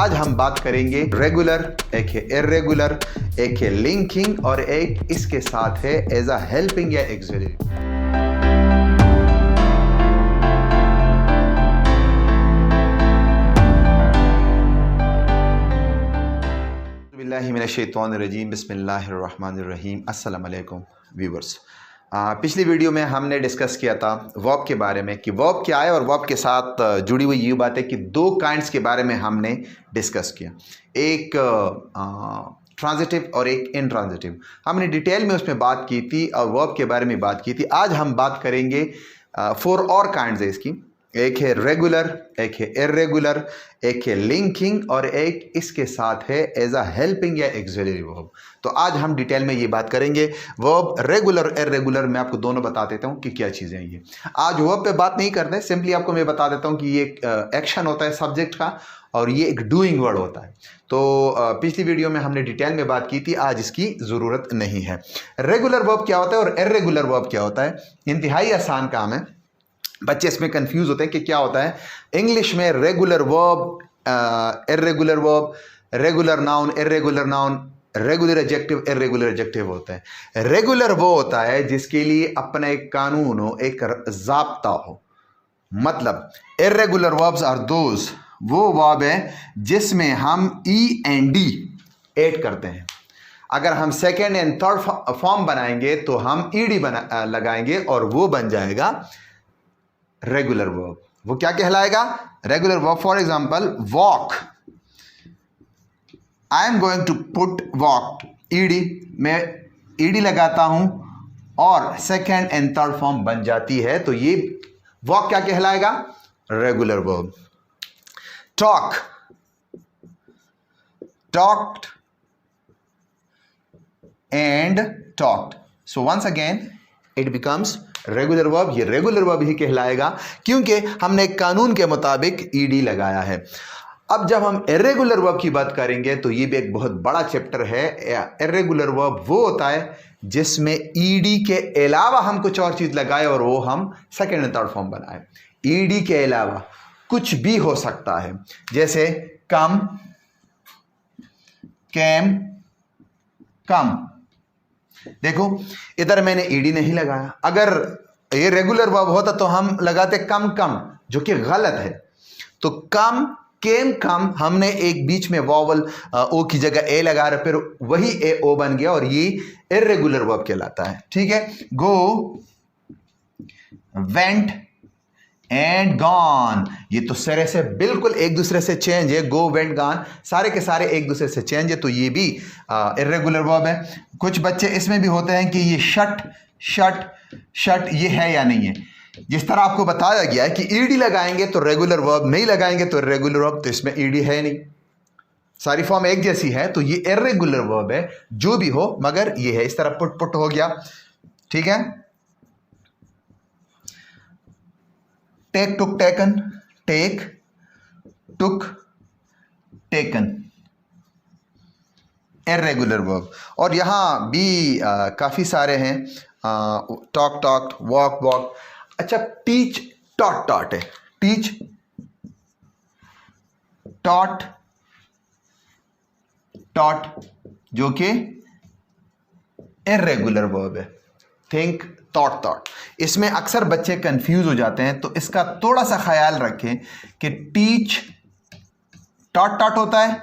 आज हम बात करेंगे रेगुलर, एक है इर्रेगुलर, एक है लिंकिंग और एक इसके साथ है एज अ हेल्पिंग या एक्सिलरी। बिस्मिल्लाहिर्रहमानिर्रहीम, बिस्मिल्लाहिर्रहमानिर्रहीम। अस्सलाम वालेकुम व्यूवर्स। पिछली वीडियो में हमने डिस्कस किया था वर्ब के बारे में कि वर्ब क्या है और वर्ब के साथ जुड़ी हुई ये बात है कि दो काइंड्स के बारे में हमने डिस्कस किया, एक ट्रांजिटिव और एक इनट्रांजिटिव। हमने डिटेल में उसमें बात की थी और वर्ब के बारे में बात की थी। आज हम बात करेंगे 4 और काइंड्स है इसकी, एक है रेगुलर, एक है इर्रेगुलर, एक है लिंकिंग और एक इसके साथ है एज अ हेल्पिंग या एक्सिलरी वर्ब। तो आज हम डिटेल में ये बात करेंगे वर्ब रेगुलर इर्रेगुलर। मैं आपको दोनों बता देता हूँ कि क्या चीज़ें हैं ये। आज वर्ब पे बात नहीं करते, सिंपली आपको मैं बता देता हूँ कि ये एक एक्शन होता है सब्जेक्ट का और ये एक डूइंग वर्ड होता है। तो पिछली वीडियो में हमने डिटेल में बात की थी, आज इसकी ज़रूरत नहीं है। रेगुलर वर्ब क्या होता है और इर्रेगुलर वर्ब क्या होता है, इंतहाई आसान काम है। बच्चे इसमें कंफ्यूज होते हैं कि क्या होता है। इंग्लिश में regular verb, irregular verb, regular noun, irregular noun, regular adjective, irregular adjective होता है। रेगुलर वो होता है जिसके लिए अपना एक कानून हो, एक ज़ाब्ता हो। मतलब इर्रेगुलर वर्ब्स आर दोज, वो वर्ब है जिसमें हम END ऐड करते हैं। अगर हम सेकेंड एंड थर्ड फॉर्म बनाएंगे तो हम ED लगाएंगे और वो बन जाएगा रेगुलर वर्ब। वो क्या कहलाएगा? Regular verb. For example walk, I am going to put walk, ED, मैं ED लगाता हूं और सेकेंड एंड थर्ड फॉर्म बन जाती है, तो ये वॉक क्या कहलाएगा? Regular verb. Talk, talked and talked, so once again it becomes regular verb. ये रेगुलर वर्ब ही कहलाएगा क्योंकि हमने एक कानून के मुताबिक ED लगाया है। अब जब हम इर्रेगुलर वर्ब की बात करेंगे तो ये भी एक बहुत बड़ा चैप्टर है। इर्रेगुलर वर्ब वो होता है जिसमें ED के अलावा हम कुछ और चीज लगाए और वो हम सेकेंड एंड थर्ड फॉर्म बनाए। ED के अलावा कुछ भी हो सकता है, जैसे कम, कैम, कम। देखो इधर मैंने ED नहीं लगाया। अगर ये रेगुलर वर्ब होता तो हम लगाते कम कम, जो कि गलत है। तो कम, केम, कम, हमने एक बीच में वॉवल ओ की जगह ए लगा रहे, फिर वही ए ओ बन गया और ये इर्रेगुलर वर्ब कहलाता है। ठीक है। गो, वेंट एंड गॉन, ये तो सिरे से बिल्कुल एक दूसरे से चेंज है। गो, वेंट, गॉन सारे के सारे एक दूसरे से चेंज है, तो ये भी इर्रेगुलर वर्ब है। कुछ बच्चे इसमें भी होते हैं कि ये शट, शट, शट ये है या नहीं है। जिस तरह आपको बताया गया है कि ED लगाएंगे तो रेगुलर वर्ब, नहीं लगाएंगे तो इर्रेगुलर वर्ब, तो इसमें ED है नहीं, सारी फॉर्म एक जैसी है, तो ये इर्रेगुलर वर्ब है। जो भी हो मगर ये है, इस तरह पुट पुट हो गया। ठीक है। टेक, टुक, टेकन, टेक, टुक, टेकन, इर्रेगुलर वर्ब। और यहां भी काफी सारे हैं, टॉक, टॉक्ड, वॉक, वॉक। अच्छा, टीच, टॉट, टॉट है, टीच, टॉट, टॉट, जो कि इर्रेगुलर वर्ब है। Think, thought, thought. इसमें अक्सर बच्चे कंफ्यूज हो जाते हैं, तो इसका थोड़ा सा ख्याल रखें कि टीच टॉट टॉट होता है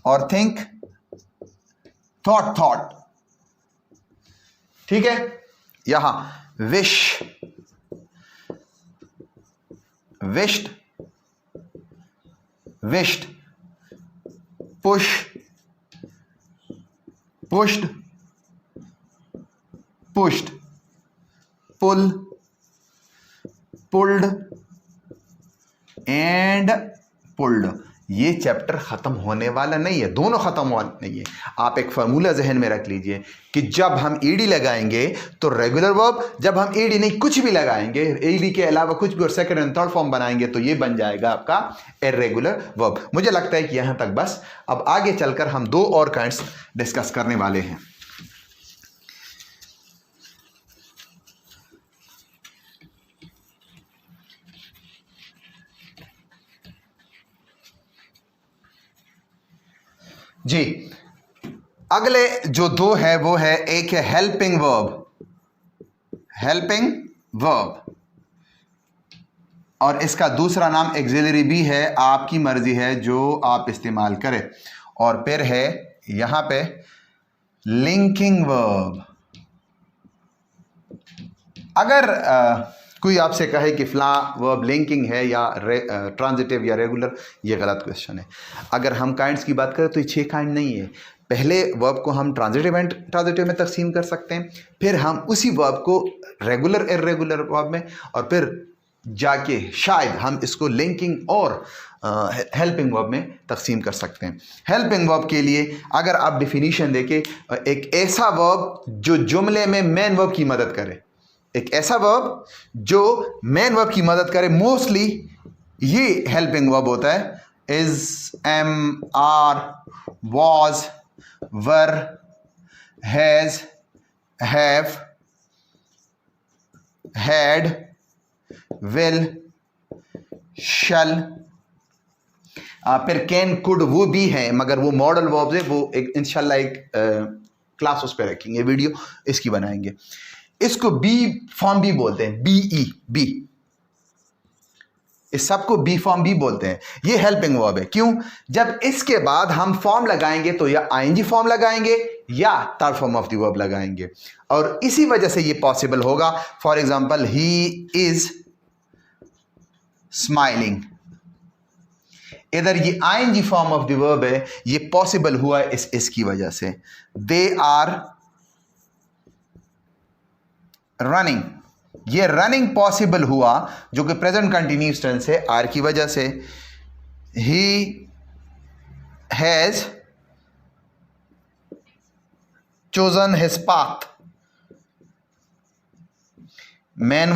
और थिंक थॉट थॉट। ठीक है। यहां wish, wished, wished, push, pushed, pushed, pull, pulled and pulled. ये चैप्टर खत्म होने वाला नहीं है, दोनों खत्म होने नहीं है। आप एक फार्मूला जहन में रख लीजिए कि जब हम ED लगाएंगे तो रेगुलर वर्ब, जब हम ED नहीं कुछ भी लगाएंगे, ED के अलावा कुछ भी और सेकंड एंड थर्ड फॉर्म बनाएंगे तो ये बन जाएगा आपका इर्रेगुलर वर्ब। मुझे लगता है कि यहां तक बस। अब आगे चलकर हम 2 और काइंड्स डिस्कस करने वाले हैं। जी। अगले जो दो है वो है, एक है हेल्पिंग वर्ब, हेल्पिंग वर्ब, और इसका दूसरा नाम एक्सिलरी भी है, आपकी मर्जी है जो आप इस्तेमाल करें। और फिर है यहां पे लिंकिंग वर्ब। अगर कोई आपसे कहे कि फला वर्ब लिंकिंग है या ट्रांजिटिव या रेगुलर, ये गलत क्वेश्चन है। अगर हम काइंड्स की बात करें तो ये 6 काइंड नहीं है। पहले वर्ब को हम ट्रांजिटिव एंड ट्रांजिटिव में तकसीम कर सकते हैं, फिर हम उसी वर्ब को रेगुलर इर्रेगुलर वर्ब में, और फिर जाके शायद हम इसको लिंकिंग और हेल्पिंग वर्ब में तकसीम कर सकते हैं। हेल्पिंग वर्ब के लिए अगर आप डिफिनीशन देखें, एक ऐसा वर्ब जो जुमले में मेन वर्ब की मदद करे, एक ऐसा वर्ब जो मेन वर्ब की मदद करे, मोस्टली ये हेल्पिंग वर्ब होता है। Is, am, are, was, were, has, have, had, will, shall, फिर कैन, कुड वो भी है, मगर वो मॉडल वर्ब्स है, वो एक इंशाल्लाह एक क्लास उस पर रखेंगे, वीडियो इसकी बनाएंगे। इसको बी फॉर्म भी बोलते हैं, बीई, बी, इस सबको बी फॉर्म भी बोलते हैं। ये हेल्पिंग वर्ब है। क्यों? जब इसके बाद हम फॉर्म लगाएंगे तो या आईएनजी फॉर्म लगाएंगे या third form of the verb लगाएंगे, और इसी वजह से ये पॉसिबल होगा। For example, he is smiling, इधर ये I N G form of the verb है, ये पॉसिबल हुआ इसकी वजह से। दे आर रनिंग, ये रनिंग पॉसिबल हुआ जो कि प्रेजेंट कंटिन्यूअस टेंस है, आर की वजह से। He has chosen his path, main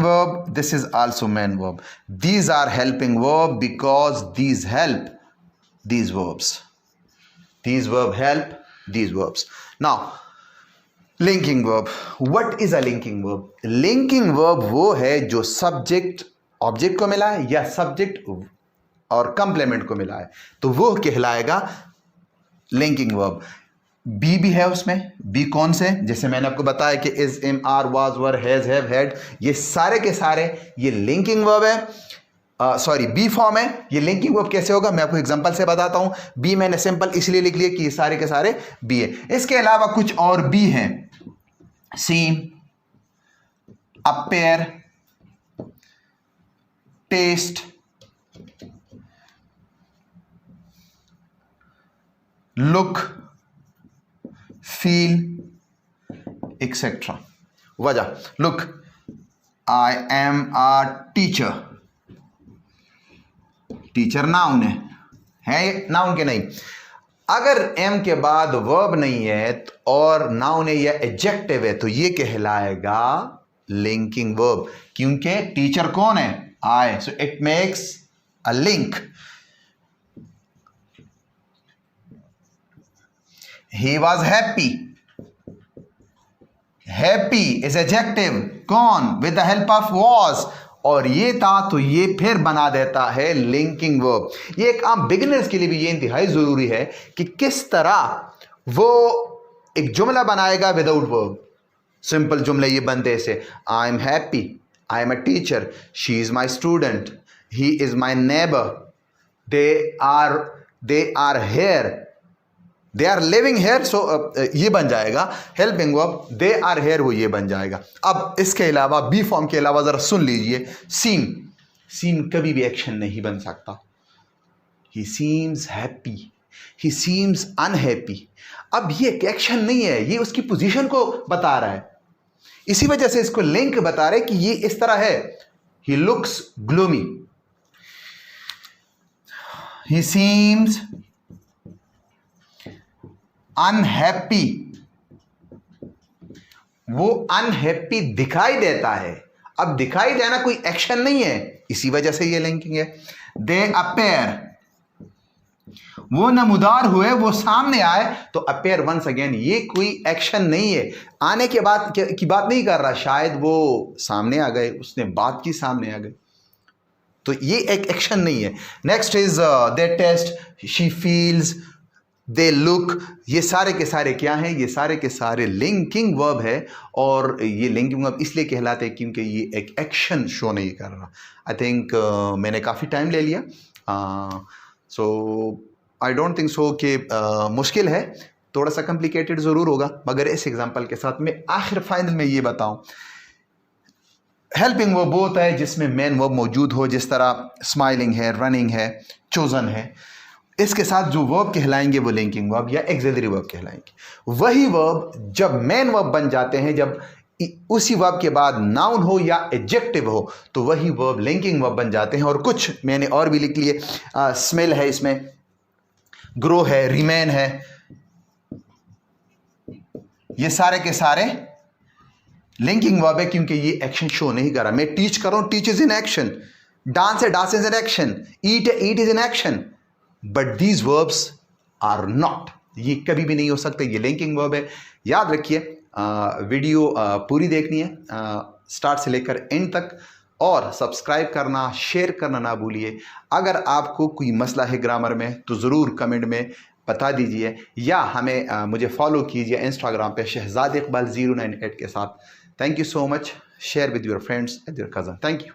verb, this is also main verb. These are helping verb because these help these verbs, these verb help these verbs. Now linking verb, what is a linking verb? Linking verb वो है जो subject object को मिला है या subject और complement को मिला है, तो वो कहलाएगा लिंकिंग वर्ब। बी भी है उसमें, बी कौन से, जैसे मैंने आपको बताया कि is, am, are, was, were, has, have, had, ये सारे के सारे ये लिंकिंग वर्ब है, सॉरी बी फॉर्म है। ये लिंकिंग वर्ब कैसे होगा मैं आपको एग्जांपल से बताता हूं। बी मैंने सिंपल इसलिए लिख लिया कि ये सारे के सारे बी है। इसके अलावा कुछ और बी हैं, seem, appear, taste, look, feel, etcetera. वजह, look, I am a teacher, teacher noun है नाउन के नहीं। अगर एम के बाद वर्ब नहीं है और नाउन है या एडजेक्टिव है तो ये कहलाएगा लिंकिंग वर्ब, क्योंकि टीचर कौन है, I, so it makes a link. He was happy. Happy is adjective, कौन, with the help of was, और ये था तो ये फिर बना देता है लिंकिंग वर्ब। ये एक आम बिगिनर्स के लिए भी ये इंतहाई जरूरी है कि किस तरह वो एक जुमला बनाएगा विदाउट वर्ब। सिंपल जुमले ये बनते ऐसे, I am happy, I am a teacher, she is my student, he is my neighbour, they are here, they are living here, so ये बन जाएगा helping verb, they are here, वो ये बन जाएगा। अब इसके अलावा बी फॉर्म के अलावा जरा सुन लीजिए, सीम, सीम कभी भी एक्शन नहीं बन सकता। ही सीम्स हैप्पी, ही सीम्स अनहैप्पी, अब ये एक एक्शन नहीं है, ये उसकी पोजीशन को बता रहा है, इसी वजह से इसको लिंक बता रहे कि ये इस तरह है। He looks gloomy, he seems unhappy, वो अनहैप्पी दिखाई देता है। अब दिखाई देना कोई एक्शन नहीं है, इसी वजह से ये लिंकिंग है। दे अपेयर, वो नमूदार हुए, वो सामने आए, तो अपेयर वंस अगेन, ये कोई एक्शन नहीं है, आने के बाद की बात नहीं कर रहा, शायद वो सामने आ गए, उसने बात की, सामने आ गए, तो ये एक एक्शन नहीं है। Next is they taste, she feels, they look, ये सारे के सारे क्या हैं? ये सारे के सारे लिंकिंग वर्ब है। और ये लिंकिंग वर्ब इसलिए कहलाते हैं क्योंकि ये एक एक्शन शो नहीं कर रहा। आई थिंक मैंने काफ़ी टाइम ले लिया, सो आई डोंट थिंक सो कि मुश्किल है, थोड़ा सा कॉम्प्लिकेटेड ज़रूर होगा, मगर इस एग्जांपल के साथ मैं आखिर फाइनल में ये बताऊं, हेल्पिंग वर्ब वो होता है जिसमें मेन वर्ब मौजूद हो, जिस तरह स्माइलिंग है, रनिंग है, चोजन है। इसके साथ जो वर्ब कहलाएंगे वो लिंकिंग वर्ब या एक्सिलरी वर्ब कहलाएंगे। वही वर्ब जब मेन वर्ब बन जाते हैं, जब उसी वर्ब के बाद नाउन हो या एडजेक्टिव हो, तो वही वर्ब लिंकिंग वर्ब बन जाते हैं। और कुछ मैंने और भी लिख लिए, स्मेल है इसमें, ग्रो है, रिमेन है, ये सारे के सारे लिंकिंग वर्ब है क्योंकि ये एक्शन शो नहीं कर रहा। मैं टीच कर रहा हूं, teach is in action, dance है, dance is in action, eat है, eat is in action, but these verbs are not, ये कभी भी नहीं हो सकते, ये लिंकिंग वर्ब है। याद रखिए, वीडियो पूरी देखनी है स्टार्ट से लेकर एंड तक, और सब्सक्राइब करना, शेयर करना ना भूलिए। अगर आपको कोई मसला है ग्रामर में तो ज़रूर कमेंट में बता दीजिए, या हमें मुझे फॉलो कीजिए इंस्टाग्राम पे शहजाद इकबाल 098 के साथ। Thank you so much. Share with your friends and your cousin. Thank you.